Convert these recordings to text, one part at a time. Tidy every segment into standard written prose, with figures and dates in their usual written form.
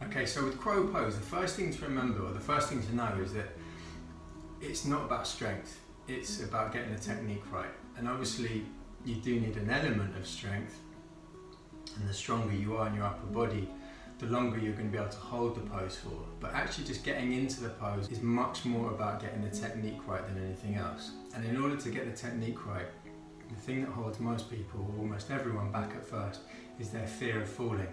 Okay, so with crow pose, the first thing to remember, or the first thing to know, is that it's not about strength, it's about getting the technique right. And obviously you do need an element of strength, and the stronger you are in your upper body, the longer you're going to be able to hold the pose for. But actually just getting into the pose is much more about getting the technique right than anything else. And in order to get the technique right, the thing that holds most people, almost everyone, back at first is their fear of falling.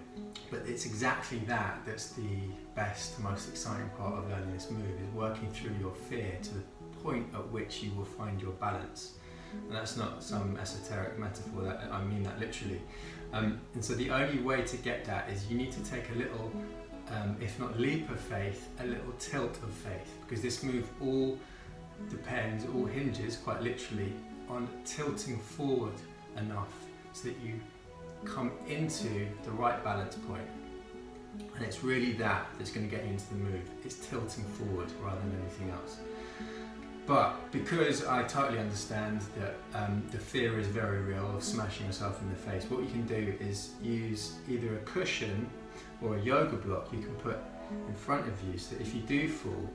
But it's exactly that that's the best, most exciting part of learning this move, is working through your fear to the point at which you will find your balance. And that's not some esoteric metaphor, I mean that literally. And so the only way to get that is you need to take a little, if not leap of faith, a little tilt of faith, because this move all hinges quite literally on tilting forward enough so that you come into the right balance point. And it's really that's going to get you into the move. It's tilting forward rather than anything else. But because I totally understand that the fear is very real of smashing yourself in the face, what you can do is use either a cushion or a yoga block you can put in front of you, so that if you do fall,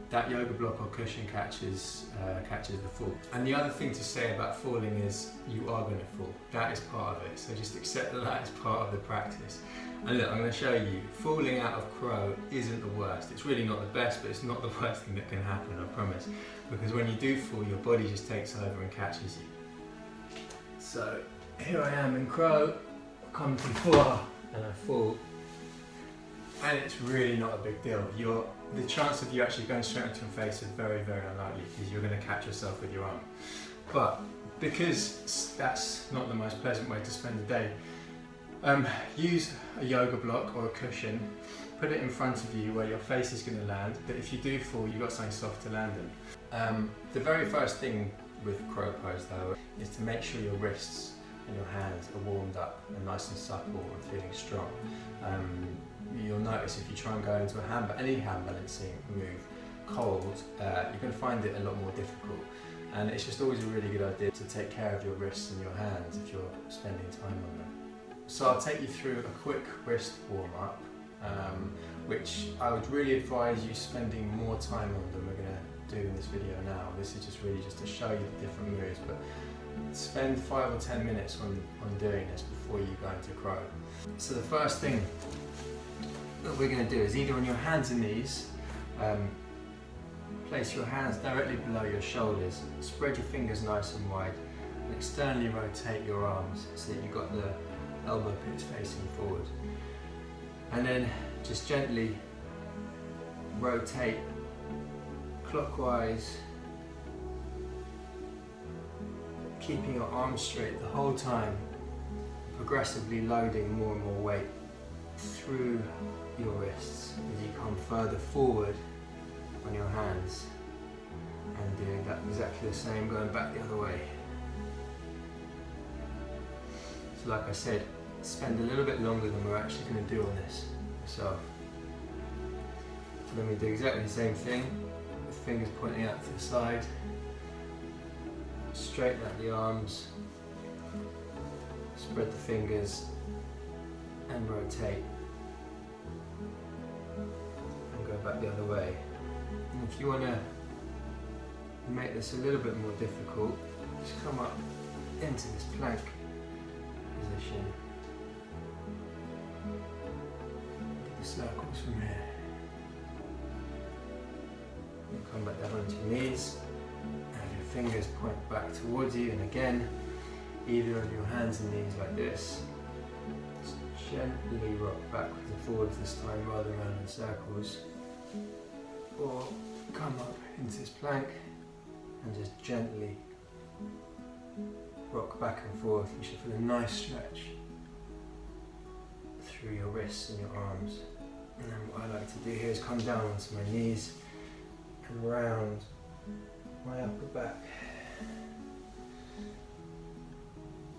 that yoga block or cushion catches the fall. And the other thing to say about falling is you are going to fall. That is part of it, so just accept that is part of the practice. And look, I'm going to show you, falling out of crow isn't the worst. It's really not the best, but it's not the worst thing that can happen, I promise. Because when you do fall, your body just takes over and catches you. So here I am in crow, come to four, and I fall. And it's really not a big deal. The chance of you actually going straight into your face is very, very unlikely, because you're going to catch yourself with your arm. But because that's not the most pleasant way to spend the day, use a yoga block or a cushion, put it in front of you where your face is going to land, but if you do fall, you've got something soft to land in. The very first thing with crow pose though is to make sure your wrists and your hands are warmed up and nice and supple and feeling strong. You'll notice if you try and go into any hand balancing move cold, you're going to find it a lot more difficult. And it's just always a really good idea to take care of your wrists and your hands if you're spending time on them. So I'll take you through a quick wrist warm-up, which I would really advise you spending more time on than we're going to do in this video now. This is just to show you the different moves, but spend 5 or 10 minutes on doing this before you go into crow. So the first thing that we're going to do is either on your hands and knees, place your hands directly below your shoulders, spread your fingers nice and wide, and externally rotate your arms so that you've got the elbow pits facing forward. And then just gently rotate clockwise, keeping your arms straight the whole time, progressively loading more and more weight through your wrists as you come further forward on your hands, and doing that exactly the same going back the other way. So like I said, spend a little bit longer than we're actually going to do on this yourself. Then we do exactly the same thing, with fingers pointing out to the side, straighten out the arms, spread the fingers and rotate, and go back the other way. And if you want to make this a little bit more difficult, just come up into this plank position, do the circles from here, and come back down onto your knees, and your fingers point back towards you, and again, either on your hands and knees like this, just gently rock backwards and forwards this time rather than around in circles, or come up into this plank and just gently rock back and forth. You should feel a nice stretch through your wrists and your arms. And then what I like to do here is come down onto my knees and round my upper back,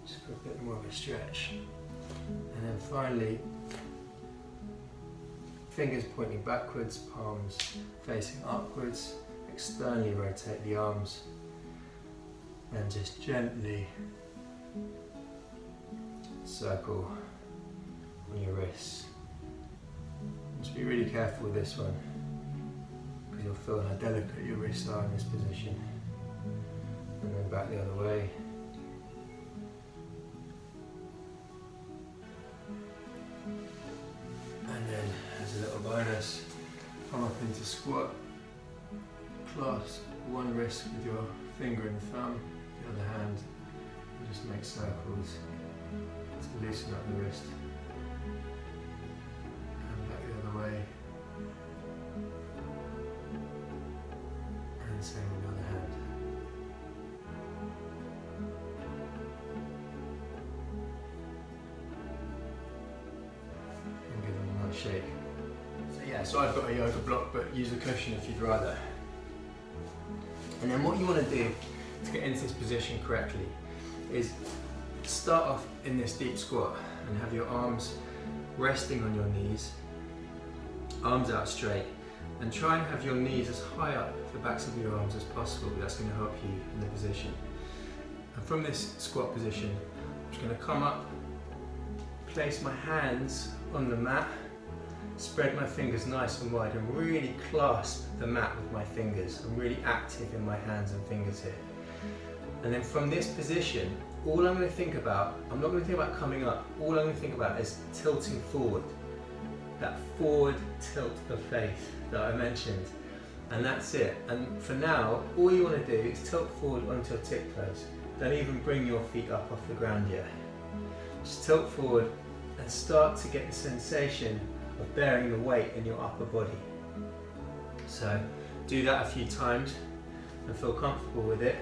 just for a bit more of a stretch. And then finally, fingers pointing backwards, palms facing upwards, externally rotate the arms, and just gently circle on your wrists. Just Just be really careful with this one, because you'll feel how delicate your wrists are in this position. And then back the other way. And then, as a little bonus, come up into squat, clasp one wrist with your finger and thumb, the other hand, and just make circles to loosen up the wrist. And back the other way. And same with the other hand. And give them a nice shake. So yeah, so I've got a yoga block, but use a cushion if you'd rather. And then what you want to do to get into this position correctly is start off in this deep squat and have your arms resting on your knees, arms out straight, and try and have your knees as high up the backs of your arms as possible. That's going to help you in the position. And from this squat position, I'm just going to come up, place my hands on the mat, spread my fingers nice and wide, and really clasp the mat with my fingers. I'm really active in my hands and fingers here. And then from this position, all I'm going to think about, I'm not going to think about coming up, all I'm going to think about is tilting forward. That forward tilt of faith that I mentioned. And that's it. And for now, all you want to do is tilt forward onto your tip toes. Don't even bring your feet up off the ground yet. Just tilt forward and start to get the sensation of bearing the weight in your upper body. So do that a few times and feel comfortable with it.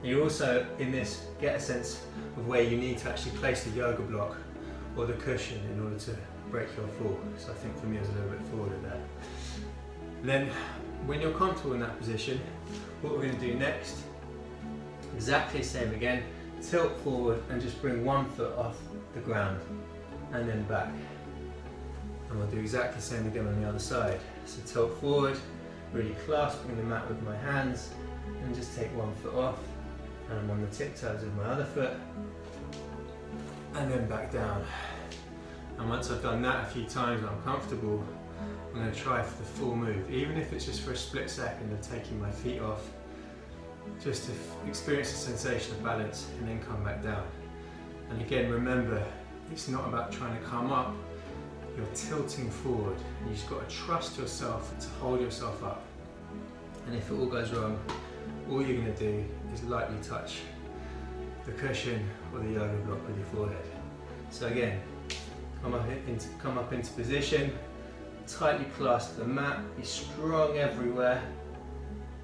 And you also, in this, get a sense of where you need to actually place the yoga block or the cushion in order to break your fall. So I think for me it was a little bit forward there. And then when you're comfortable in that position, what we're going to do next, exactly the same again, tilt forward and just bring one foot off the ground and then back. And we'll do exactly the same again on the other side. So tilt forward, really clasping the mat with my hands, and just take one foot off, and I'm on the tiptoes with my other foot, and then back down. And once I've done that a few times and I'm comfortable, I'm going to try for the full move, even if it's just for a split second of taking my feet off, just to experience the sensation of balance and then come back down. And again, remember, it's not about trying to come up, you're tilting forward, and you've just got to trust yourself to hold yourself up. And if it all goes wrong, all you're going to do is lightly touch the cushion or the yoga block with your forehead. So again, come up into position, tightly clasp the mat, be strong everywhere,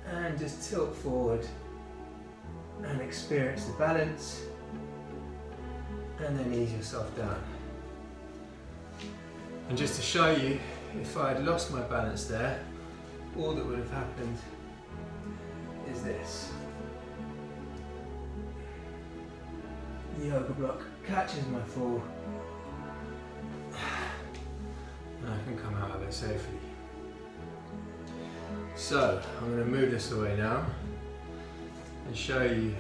and just tilt forward and experience the balance, and then ease yourself down. And just to show you, if I had lost my balance there, all that would have happened is this. The yoga block catches my fall, and I can come out of it safely. So, I'm going to move this away now and show you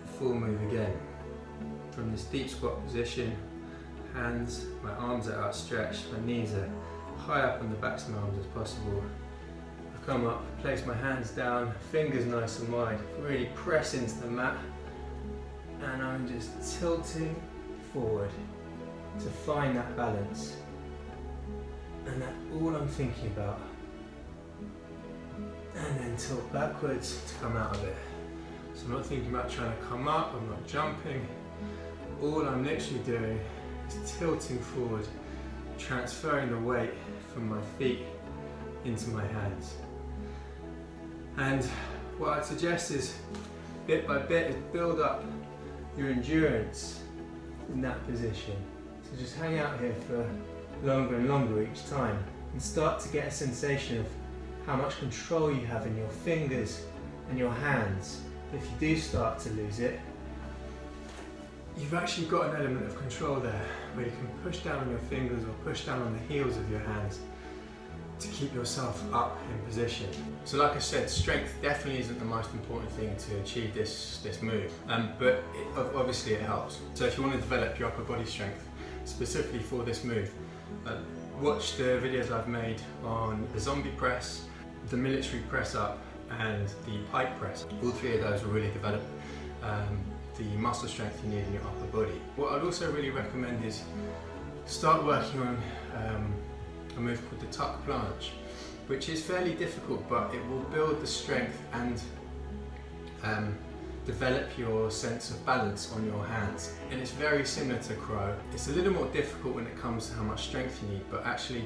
the full move again. From this deep squat position, hands, my arms are outstretched, my knees are high up on the backs of my arms as possible. I come up, place my hands down, fingers nice and wide, really press into the mat, and I'm just tilting forward to find that balance. And that's all I'm thinking about. And then tilt backwards to come out of it. So I'm not thinking about trying to come up, I'm not jumping. All I'm literally doing is tilting forward, transferring the weight from my feet into my hands. And what I'd suggest is, bit by bit, is build up your endurance in that position. So just hang out here for longer and longer each time, and start to get a sensation of how much control you have in your fingers and your hands. If you do start to lose it, you've actually got an element of control there, where you can push down on your fingers or push down on the heels of your hands to keep yourself up in position. So like I said, strength definitely isn't the most important thing to achieve this move, but obviously it helps. So if you want to develop your upper body strength specifically for this move, watch the videos I've made on the zombie press, the military press up and the pike press. All three of those will really develop the muscle strength you need in your upper body. What I'd also really recommend is start working on a move called the Tuck Planche, which is fairly difficult, but it will build the strength and develop your sense of balance on your hands. And it's very similar to crow. It's a little more difficult when it comes to how much strength you need, but actually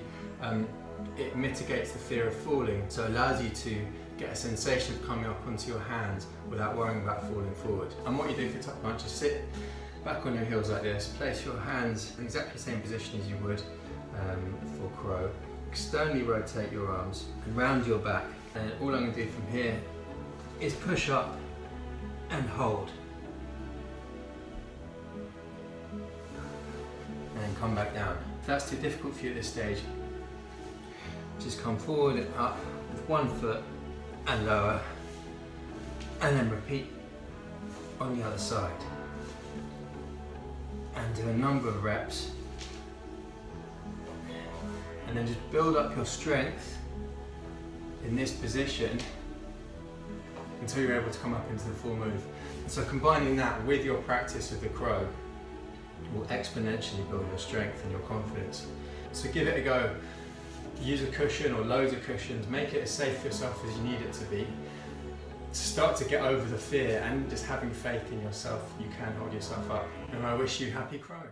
it mitigates the fear of falling, so it allows you to get a sensation of coming up onto your hands without worrying about falling forward. And what you do for Tuck Planche is sit back on your heels like this, place your hands in exactly the same position as you would for crow, externally rotate your arms and round your back, and all I'm going to do from here is push up and hold, and then come back down. If that's too difficult for you at this stage, just come forward and up with one foot and lower, and then repeat on the other side, and do a number of reps, and then just build up your strength in this position until you're able to come up into the full move. And so combining that with your practice of the crow will exponentially build your strength and your confidence. So give it a go. Use a cushion or loads of cushions. Make it as safe for yourself as you need it to be. Start to get over the fear and just having faith in yourself, you can hold yourself up. And I wish you happy crowing.